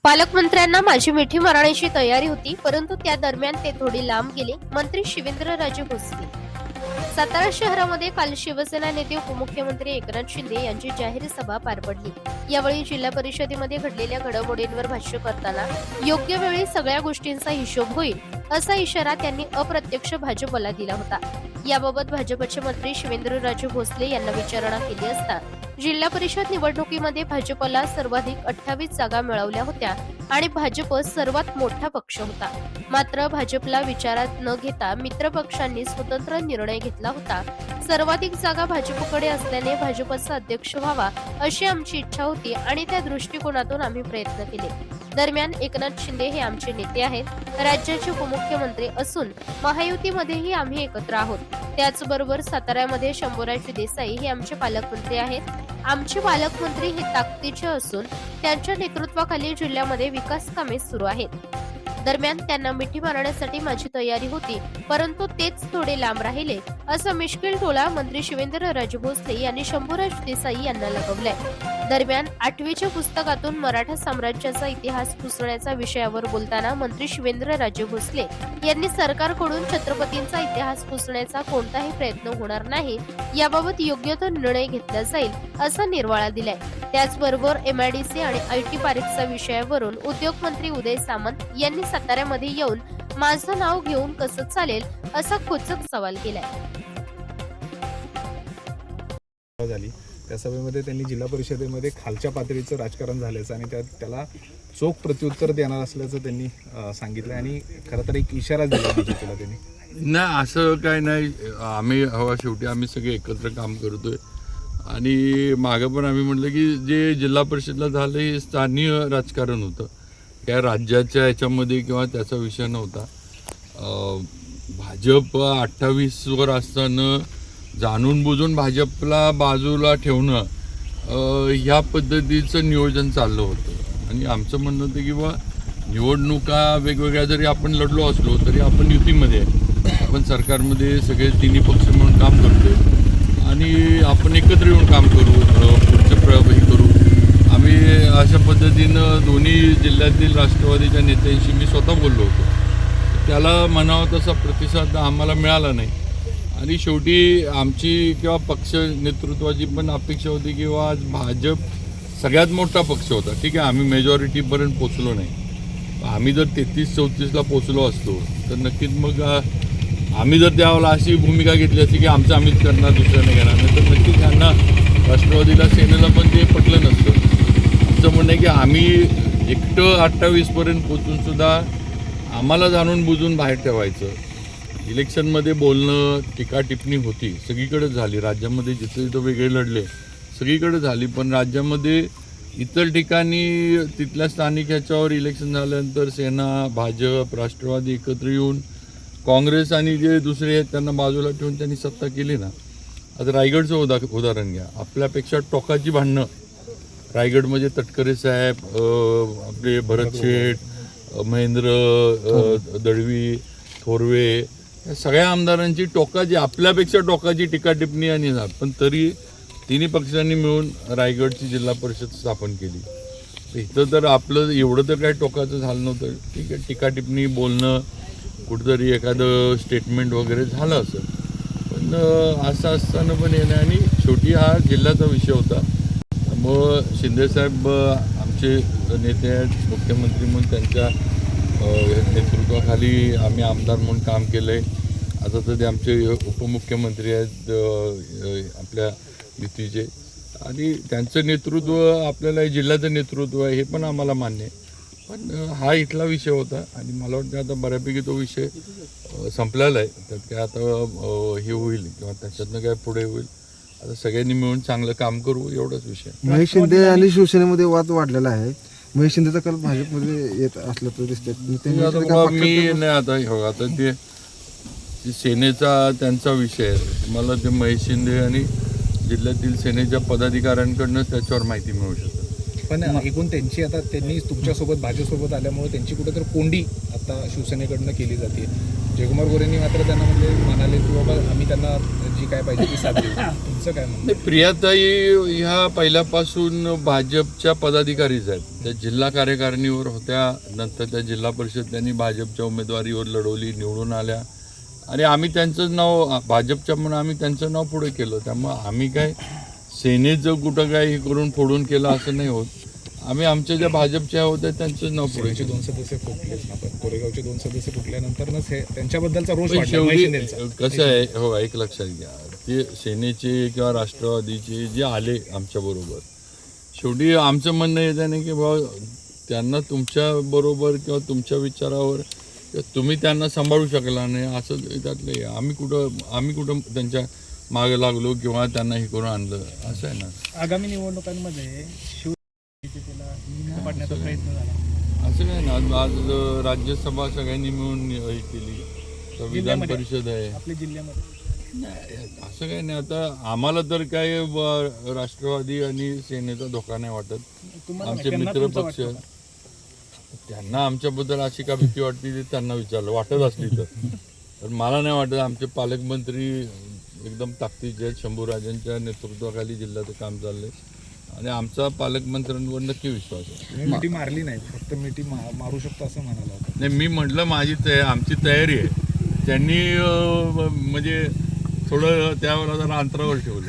पालकमंत्र्यांना माझी मिठी मारण्याची तयारी होती, परंतु त्या दरम्यान ते थोडी लांब गेले. मंत्री शिवेंद्रराजे भोसले. सातारा शहरामध्ये काल शिवसेना नेते उपमुख्यमंत्री एकनाथ शिंदे यांची जाहीर सभा पार पडली. यावेळी जिल्हा परिषदेमध्ये घडलेल्या घडामोडींवर भाष्य करताना योग्य वेळी सगळ्या गोष्टींचा हिशोब होईल असा इशारा त्यांनी अप्रत्यक्ष भाजपला दिला होता. याबाबत भाजपचे मंत्री शिवेंद्रराजे भोसले यांना विचारणा केली असता जिल्हा परिषद निवडणुकीमध्ये भाजपला सर्वाधिक 28 जागा मिळवल्या होत्या आणि भाजप सर्वात मोठा पक्ष होता. मात्र भाजपला विचारात न घेता मित्र पक्षांनी स्वतंत्र निर्णय घेतला होता. सर्वाधिक जागा भाजपकडे असल्याने भाजपचा अध्यक्ष व्हावा अशी आमची इच्छा होती आणि त्या दृष्टिकोनातून आम्ही प्रयत्न केले. दरम्यान एकनाथ शिंदे हे आमचे नेते आहेत, राज्याचे उपमुख्यमंत्री असून महायुतीमध्येही आम्ही एकत्र आहोत. त्याचबरोबर साताऱ्यामध्ये शंभूराज देसाई हे आमचे पालकमंत्री आहेत. आमचे पालकमंत्री हे ताकदीचे असून त्यांच्या नेतृत्वाखाली जिल्ह्यामध्ये विकास कामे सुरू आहेत. दरम्यान त्यांना मिठी मारण्यासाठी माझी तयारी होती, परंतु तेच थोडे लांब राहिले असा मिश्किल टोला मंत्री शिवेंद्रराजे भोसले यांनी शंभूराज देसाई यांना लगवलाय. दरम्यान 8वीच्या पुस्तकातून मराठा साम्राज्याचा इतिहास पुसण्याच्या विषयावर बोलताना मंत्री शिवेंद्रराजे भोसले यांनी सरकारकडून छत्रपतींचा इतिहास पुसण्याचा कोणताही प्रयत्न होणार नाही, याबाबत योग्य तो निर्णय घेतला जाईल असा निर्वाळा दिलाय. त्याचबरोबर MIDC आणि IT पार्कच्या विषयावरून उद्योग मंत्री उदय सामंत यांनी साताऱ्यामध्ये येऊन माझं नाव घेऊन कसं चालेल असा खोचक सवाल केलाय. त्या सभेमध्ये त्यांनी जिल्हा परिषदेमध्ये खालच्या पातळीचं राजकारण झाल्याचं आणि त्याला चोख प्रत्युत्तर देणार असल्याचं त्यांनी सांगितलं आणि खरं तर एक इशारा दिला बीजेपीला त्यांनी. नाही, असं काय नाही. आम्ही शेवटी आम्ही सगळे एकत्र काम करतोय आणि मागं पण आम्ही म्हटलं की जे जिल्हा परिषदला झालं हे स्थानिक राजकारण होतं, काय राज्याच्या याच्यामध्ये किंवा त्याचा विषय नव्हता. भाजप 28वर असताना जाणून बुजून भाजपला बाजूला ठेवणं ह्या पद्धतीचं नियोजन चाललं होतं आणि आमचं म्हणणं होतं की बा निवडणुका वेगवेगळ्या जरी आपण लढलो असलो तरी आपण युतीमध्ये आहे, आपण सरकारमध्ये सगळे तिन्ही पक्ष म्हणून काम करतोय आणि आपण एकत्र येऊन काम करू, पुढचं प्रभावी करू. आम्ही अशा पद्धतीनं दोन्ही जिल्ह्यातील राष्ट्रवादीच्या नेत्यांशी मी स्वतः बोललो होतो. त्याला म्हणावं तसा प्रतिसाद आम्हाला मिळाला नाही आणि शेवटी आमची किंवा पक्ष नेतृत्वाची पण अपेक्षा होती की आज भाजप सगळ्यात मोठा पक्ष होता. ठीक आहे, आम्ही मेजॉरिटीपर्यंत पोचलो नाही. आम्ही जर 33-34ला पोचलो असतो तर नक्कीच मग आम्ही जर त्यावेळेला अशी भूमिका घेतली असती की आमचं आम्हीच करणार, दुसऱ्याने घेणार नाही, तर नक्कीच त्यांना राष्ट्रवादीला सेनेला पण ते पटलं नसतं. आमचं म्हणणं आहे की आम्ही एकटं 28पर्यंत पोचून सुद्धा आम्हाला जाणून बुजून बाहेर ठेवायचं. इलेक्शनमध्ये बोलणं, टीका टिप्पणी होती, सगळीकडे झाली. राज्यामध्ये जिथं जिथं वेगळे लढले सगळीकडे झाली, पण राज्यामध्ये इतर ठिकाणी तिथल्या स्थानिक ह्याच्यावर इलेक्शन झाल्यानंतर सेना, भाजप, राष्ट्रवादी एकत्र येऊन काँग्रेस आणि जे दुसरे आहेत त्यांना बाजूला ठेवून त्यांनी सत्ता केली ना. आता रायगडचं उदाहरण घ्या. आपल्यापेक्षा टोकाची भांडणं रायगडमध्ये तटकरे साहेब, आपले भरत शेठ, महेंद्र दळवी, थोरवे या सगळ्या आमदारांची आपल्यापेक्षा टोकाची टीका टिप्पणी आणि पण तरी तिन्ही पक्षांनी मिळून रायगडची जिल्हा परिषद स्थापन केली. इथं तर आपलं एवढं तर काही टोकाचं झालं नव्हतं. ठीक आहे, टीका टिप्पणी, बोलणं, कुठंतरी एखादं स्टेटमेंट वगैरे झालं असं, पण असं असताना पण येणं आणि शेवटी हा जिल्ह्याचा विषय होता. मग शिंदेसाहेब आमचे नेते आहेत, मुख्यमंत्री म्हणून त्यांच्या नेतृत्वाखाली आम्ही आमदार म्हणून काम केलं आहे. आता तर ते आमचे उपमुख्यमंत्री आहेत आपल्या युतीचे आणि त्यांचं नेतृत्व आपल्याला जिल्ह्याचं नेतृत्व आहे हे पण आम्हाला मान्य आहे. पण हा इथला विषय होता आणि मला वाटतं आता बऱ्यापैकी तो विषय संपलेला आहे. त्यात काय आता हे होईल किंवा त्याच्यातनं काय पुढे होईल, आता सगळ्यांनी मिळून चांगलं काम करू एवढाच विषय. महेश शिंदे आणि शिवसेनेमध्ये वाद वाढलेला आहे. महेश शिंदेचा कल भाजपमध्ये येत असलं तर दिसतंय. मी नाही आता ते सेनेचा त्यांचा विषय आहे. मला ते महेश शिंदे आणि जिल्ह्यातील सेनेच्या पदाधिकाऱ्यांकडनं त्याच्यावर माहिती मिळू शकते. पण एकूण त्यांनी तुमच्यासोबत भाजपसोबत आल्यामुळे त्यांची कुठेतरी कोंडी आता शिवसेनेकडनं केली जाते. जयकुमार गोरेंनी मात्र त्यांना म्हणाले की बाबा आम्ही त्यांना जी काय पाहिजे ती साथ देऊ. तुमचं काय म्हणणं? नाही, प्रियाताई ह्या पहिल्यापासून भाजपच्या पदाधिकारीच आहेत. त्या जिल्हा कार्यकारिणीवर होत्या, नंतर त्या जिल्हा परिषद त्यांनी भाजपच्या उमेदवारीवर लढवली, निवडून आल्या आणि आम्ही त्यांचं नाव भाजपच्या म्हणून आम्ही त्यांचं नाव पुढे केलं. त्यामुळे आम्ही काय सेनेचं कुठं काय हे करून फोडून केलं असं नाही होत. आम्ही आमच्या ज्या भाजपच्या होत्या त्यांचं नाव पुढे सेनेचे 2 सदस्य फुटलेच ना, पण कोरेगावचे 2 सदस्य फुटल्यानंतरच हे त्यांच्याबद्दलचा रोष पण वाढला शेवटी महेश शिंदेंचा. कसं आहे, हो एक लक्षात घ्या, ते सेनेचे किंवा राष्ट्रवादीचे जे आले आमच्याबरोबर, शेवटी आमचं म्हणणं येतं नाही की बाबा त्यांना तुमच्या बरोबर किंवा तुमच्या विचारावर किंवा तुम्ही त्यांना सांभाळू शकला नाही असं त्यातलं आहे. आम्ही कुठं त्यांच्या मागे लागलो किंवा त्यांना हे करून आणलं असं आहे ना. आगामी निवडणुकांमध्ये शिवसेनेला पाडण्याचा प्रयत्न झाला. असं काय ना, आज राज्यसभा सगळ्यांनी मिळून हे केली, तर विधान परिषद आहे. आपल्या जिल्ह्यामध्ये नाही, असं काही नाही. आता आम्हाला तर काय राष्ट्रवादी आणि सेनेचा धोका नाही वाटत. तुम्हाला आमचे त्यांना मित्र तुमचं पक्ष, वाटतं का? त्यांना आमच्याबद्दल अशी का भीती वाटते ते त्यांना विचारलं, वाटत असली तर मला नाही वाटत. आमचे पालकमंत्री एकदम ताकदीचे आहेत, शंभूराजांच्या नेतृत्वाखाली जिल्ह्याचं काम चाललंय आणि आमचा पालकमंत्र्यांवर नक्की विश्वास आहे. तुम्ही मिठी मारली नाही, फक्त मिठी मारू शकतो असं म्हणाला होता. नाही, मी म्हटलं आमची तयारी आहे. त्यांनी म्हणजे थोडं त्यावेळेला जरा अंतरावर ठेवलं.